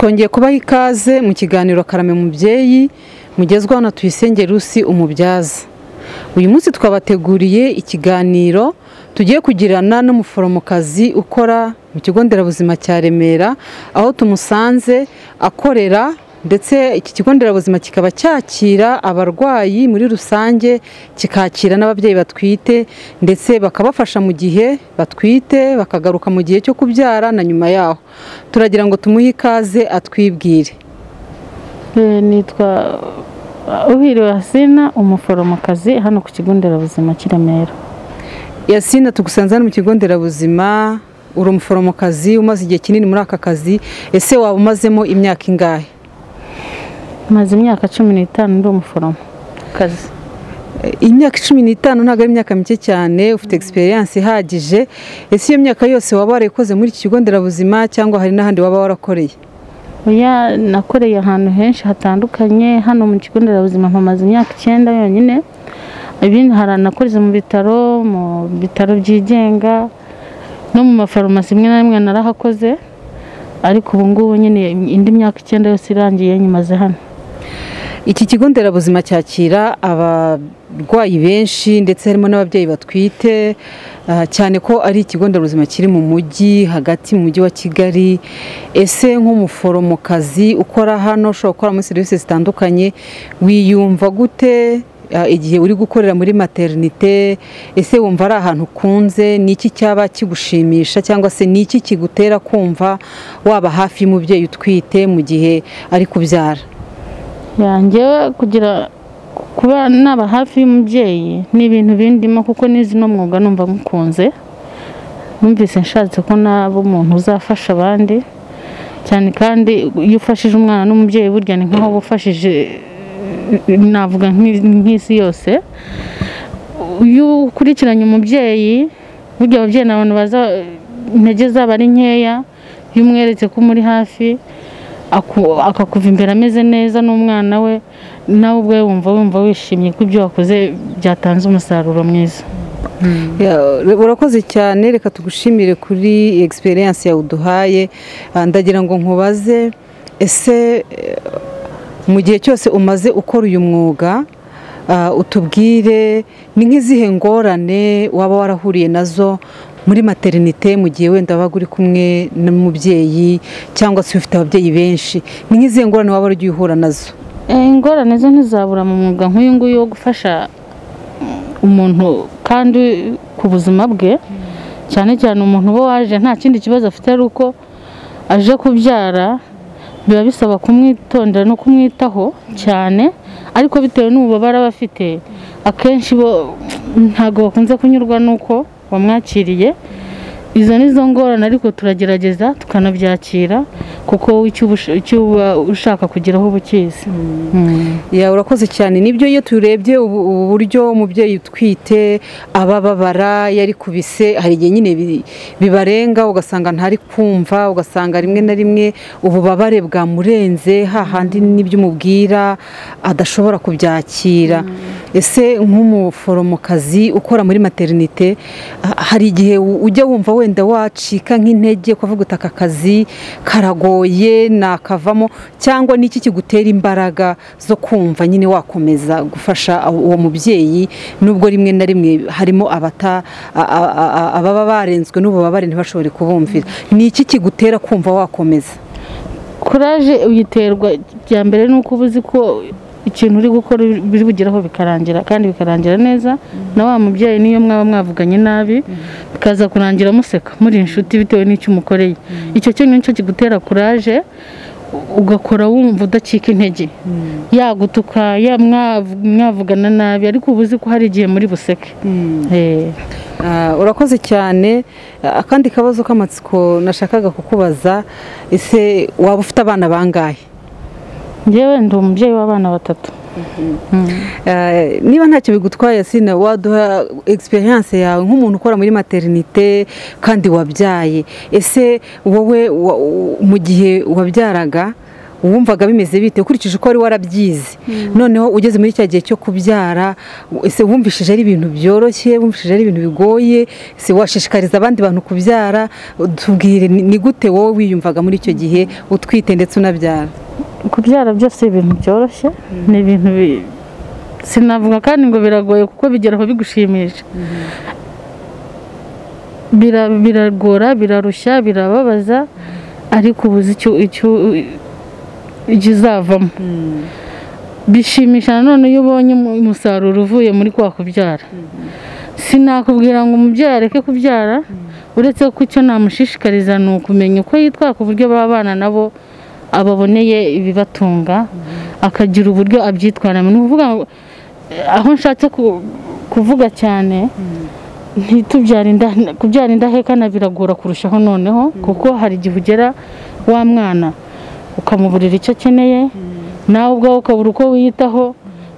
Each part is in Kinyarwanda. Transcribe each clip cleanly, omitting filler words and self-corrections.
twongeye kubaha ikaze mu kiganiro Karame Mubyeyi mugezwaho na Tuyisenge Lucy umubyaza. Uyu munsi twabateguriye ikiganiro tugiye kugirana n'umuforomokazi ukora mu kigo nderabuzima cya Remera, aho tumusanze akorera, ndetse iki kigo nderabuzima kikaba cyakira abarwayi muri rusange, kikakira n'ababyeyi batwite, ndetse bakabafasha mu gihe batwite, bakagaruka mu gihe cyo kubyara na nyuma yaho. Turagira ngo tumuhe ikaze atwibwire. Nitwa Uhiriwe Yasina, umuforomokazi hano ku kigo nderabuzima cy'i Remera. Yasina, tugusanze hano mu kigo nderabuzima, uri umuforomokazi umaze igihe kinini muri aka kazi. Ese waba umazemo imyaka ingahe? Maze imyaka 15 ndi umuforomokazi. Imyaka 15 ntabwo ari imyaka mike cyane, ufite experience ihagije. Ese iyo myaka yose waba warayikoze muri iki kigo nderabuzima cyangwa hari n'ahandi waba warakoreye? Oya, nakoreye ahantu henshi hatandukanye. Hano mu kigo nderabuzima mpamaze imyaka 9 yonyine. Ibindi haranakoreze mu bitaro byigenga no mu mafarumasi imwe na imwe narahakoze, ariko ubu ngubu nyine indi myaka 9 yose irangiye nyimaze hano. Iki kigo nderabuzima cyakira abarwayi benshi, ndetse harimo n'ababyeyi batwite, cyane ko ari ikigo nderabuzima kiri mu mujyi hagati mu mujyi wa Kigali. Ese nk'umuforomokazi ukora hano, ushobora gukora muri serivisi zitandukanye, wiyumva gute igihe uri gukorera muri maternité? Ese wumva ari ahantu ukunze? Ni iki cyaba kigushimisha, cyangwa se ni iki kigutera kumva waba hafi y'umubyeyi utwite mu gihe ari kubyara? Yanjye kuba naba hafi y'umubyeyi ni ibintu bindimo, kuko nizi no mwuga numva mukunze. Numvise nshatse ko naba umuntu uzafasha abandi cyane, kandi iyo ufashije umwana n'umubyeyi burya ni nkaho bufashije, navuga nk'isi yose. Iyo ukurikiranye umubyeyi, burya ababyeyi ni abantu baza intege zabo ari nkeya. Iyo umweretse ko muri hafi akakuva imbere ameze neza n'umwana we, nawe ubwe wumva wishimye ko ibyo wakoze byatanze umusaruro mwiza. Urakoze cyane, reka tugushimire kuri experience yawe uduhaye. Ndagira ngo nkubaze, ese mu gihe cyose umaze ukora uyu mwuga, utubwire ni nk'izihe ngorane waba warahuriye nazo muri maternité mu gihe wenda wabaga uri kumwe n'umubyeyi, cyangwa se ufite ababyeyi benshi? Ni nk'izihe ngorane waba waragiye uhura nazo? Ingorane zo ntizabura mu mwuga nk'uyu nguyu wo gufasha umuntu kandi ku buzima bwe, cyane cyane umuntu uba waje nta kindi kibazo afite, ari uko aje kubyara. Biba bisaba kumwitondera no kumwitaho cyane, ariko bitewe n'ububabare aba afite, akenshi bo ntabwo bakunze kunyurwa n'uko wamwakiriye. Izo nizo ngorane, ariko turagerageza tukanabyakira, kuko icyo uba ushaka kugeraho ubukizi. Urakoze cyane. Nibyo, iyo turebye ubu buryo umubyeyi utwite ababara yari kubise, hari igihe nyine bibarenga, ugasanga ntari kumva, ugasanga rimwe na rimwe ububabare bwamurenze, hahandi n'ibyo umubwira adashobora kubyakira. Ese nk'umuforomokazi ukora muri maternité, hari igihe ujya wumva wenda wacika nk'intege, kuvuga uti aka kazi karagoye nakavamo, cyangwa niki kigutera imbaraga zo kumva nyine wakomeza gufasha uwo mubyeyi, nubwo rimwe na rimwe harimo ababa barenzwe n'ububabare ntibashobore kubumvira? Ni iki kigutera kumva wakomeza? Courage uyiterwa bya mbere nuko ubuzi ko ikintu uri gukora biri bugeraho bikarangira, kandi bikarangira neza. Na wa mubyeyi niyo mwaba mwavuganye nabi, bikaza kurangira museka muri inshuti bitewe n'icyo umukoreye. Icyo cyo nicyo kigutera courage, ugakora wumva udacika intege. Yagutuka, mwavugana nabi, ariko ubuzi ko hari igihe muri buseke. Urakoze cyane. Akandi kabazo k'amatsiko nashakaga kukubaza, ese waba ufite abana bangahe? Njyewe ndi umubyeyi w'abana 3. Niba ntacyo bigutwaye, Yasina, waduha experience yawe nk'umuntu ukora muri maternité kandi wabyaye. Ese wowe mu gihe wabyaraga wumvaga bimeze bite ukurikije uko wari warabyize noneho ugeze muri cya gihe cyo kubyara ese wumvishije ari ibintu byoroshye wumvishije ari ibintu bigoye ese washishikariza abandi bantu kubyara tubwire ni gute wowe wiyumvaga muri icyo gihe utwite ndetse unabyara kubyara byose ibintu byoroshye ni ibintu sinavuga kandi ngo biragoye kuko bigeraho bigushimisha biragora birarushya birababaza ariko ubuze icyo izavamo bishimisha nanone iyo ubonye umusaruro uvuye muri kwa kubyara sinakubwira ngo umubyeyi areke kubyara uretse ko icyo namushishikariza ni ukumenya uko yitwara ku buryo b'abana nabo ababoneye ibibatunga akagira uburyo abyitwaramo ni ukuvuga ngo aho nshatse kuvuga cyane kubyara indahekana biragora kurushaho noneho kuko hari igihe ugera wa mwana ukamuburira icyo akeneye nawe ubwawe ukabura uko wiyitaho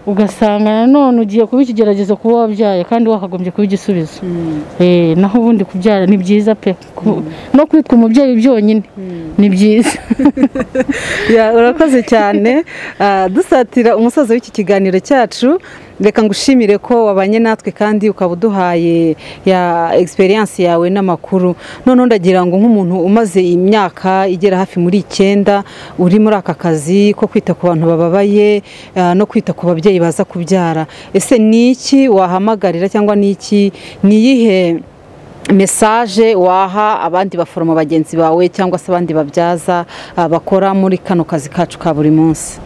ugasanga nanone ugiye kuba ikigeragezo kuba wabyaye kandi wakagombye kuba igisubizo naho ubundi kubyara ni byiza pe no kwitwa umubyeyi byonyine ni byiza urakoze cyane dusatira umusozo w'iki kiganiro cyacu reka ngushimire ko wabanye natwe kandi ukaba uduhaye ya experience yawe n'amakuru noneho ndagira ngo nk'umuntu umaze imyaka igera hafi muri 9 uri muri aka kazi ko kwita ku bantu bababaye no kwita ku babyeyi baza kubyara ese niki wahamagarira cyangwa niki niyihe message waha abandi baforomo bagenzi bawe cyangwa se abandi babyaza bakora muri kano kazi kacu ka buri munsi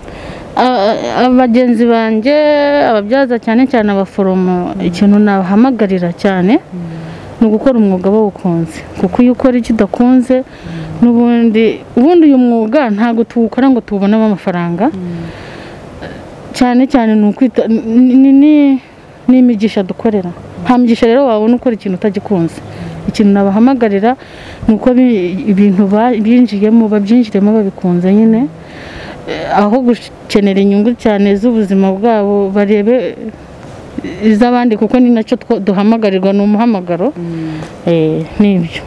abagenzi banjye ababyaza cyane cyane abaforomo ikintu nabahamagarira cyane ni ugukora umwuga bawukunze kuko iyo ukora icyo udakunze n'ubundi uyu mwuga ntabwo tuwukora ngo tuwubonemo amafaranga cyane cyane ni ukwita n'imigisha dukorera nta migisha rero wabona ukora ikintu utagikunze ikintu nabahamagarira ni uko ibintu binjiyemo babyinjiremo babikunze nyine aho gukenera inyungu cyane z'ubuzima bwabo barebe iz'abandi kuko ni nacyo duhamagarirwa ni umuhamagaro n'ibyo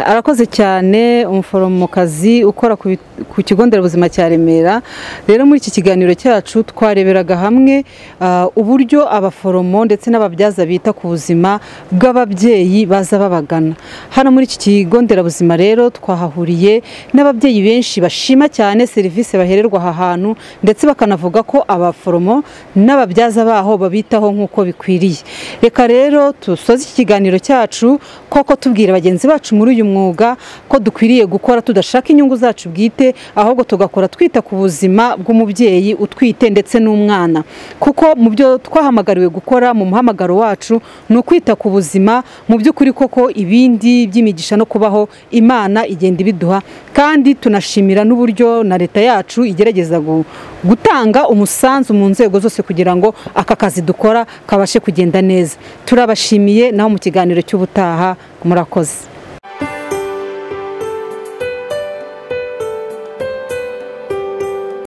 arakoze cyane umuforomokazi ukora ku kigo nderabuzima cya Remera rero muri iki kiganiro cyacu twareberaga hamwe uburyo abaforomo ndetse n'ababyaza bita ku buzima bw'ababyeyi baza babagana hano muri iki kigo nderabuzima rero twahahuriye n'ababyeyi benshi bashima cyane serivisi bahererwa aha hantu ndetse bakanavuga ko abaforomo n'ababyaza baho babitaho nk'uko bikwiriye reka rero dusoze iki kiganiro cyacu koko tubwira bagenzi bacu muri uyu mwuga ko dukwiriye gukora tudashaka inyungu zacu bwite ahubwo tugakora twita ku buzima bw'umubyeyi utwite ndetse n'umwana kuko mu byo twahamagariwe gukora mu muhamagaro wacu ni ukwita ku buzima mu by'ukuri koko ibindi by'imigisha no kubaho Imana igenda ibiduha kandi tunashimira n'uburyo na leta yacu igerageza gutanga umusanzu mu nzego zose kugira ngo aka kazi dukora kabashe kugenda neza turabashimiye naho mu kiganiro cy'ubutaha murakoze